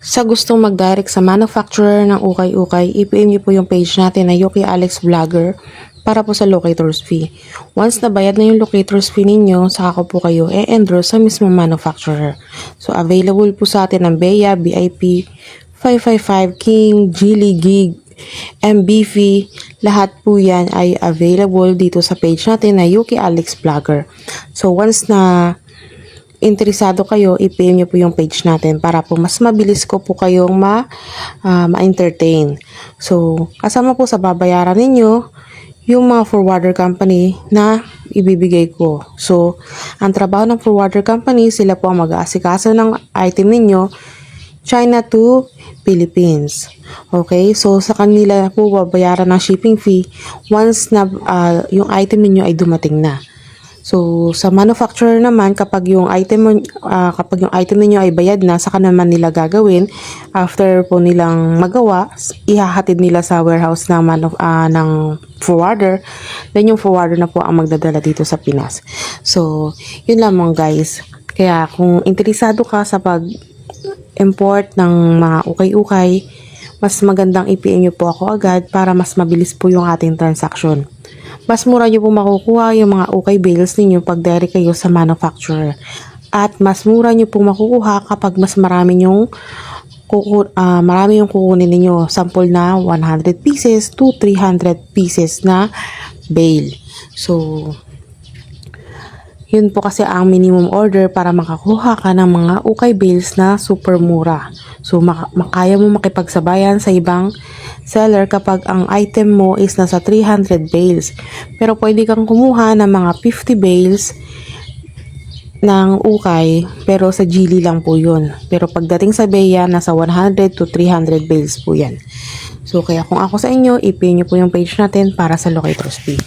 Sa gustong mag-direct sa manufacturer ng ukay-ukay, i-PM niyo po yung page natin na Yuki Alex Vlogger para po sa locator's fee. Once nabayad na yung locator's fee ninyo, saka ko po kayo e-endorse sa mismong manufacturer. So, available po sa atin ng Beya, BIP, 555, King, Geely, Gig, MBF, lahat po yan ay available dito sa page natin na Yuki Alex Vlogger. So, once na interesado kayo, i-PM nyo po yung page natin para po mas mabilis ko po kayong ma-entertain. So, kasama po sa babayaran ninyo, yung mga forwarder company na ibibigay ko. So, ang trabaho ng forwarder company, sila po ang mag-aasikaso ng item ninyo, China to Philippines. Okay? So, sa kanila po babayaran ng shipping fee once na yung item ninyo ay dumating na. So, sa manufacturer naman, kapag yung item niyo ay bayad na, saka naman nila gagawin, after po nilang magawa, ihahatid nila sa warehouse ng forwarder, then yung forwarder na po ang magdadala dito sa Pinas. So, yun lamang guys. Kaya kung interesado ka sa pag-import ng mga ukay-ukay, mas magandang i-PM nyo po ako agad para mas mabilis po yung ating transaction. Mas mura nyo po makukuha yung mga ukay bales ninyo pag direct kayo sa manufacturer. At mas mura nyo po makukuha kapag mas marami yung kukunin ninyo. Sample na 100 pieces to 300 pieces na bale. So, yun po kasi ang minimum order para makakuha ka ng mga ukay bales na super mura. So, kaya mo makipagsabayan sa ibang seller kapag ang item mo is nasa 300 bales. Pero pwede kang kumuha ng mga 50 bales ng ukay, pero sa Geely lang po yun. Pero pagdating sa Beya, nasa 100 to 300 bales po yan. So, kaya kung ako sa inyo, i-pay nyo po yung page natin para sa locator's fee.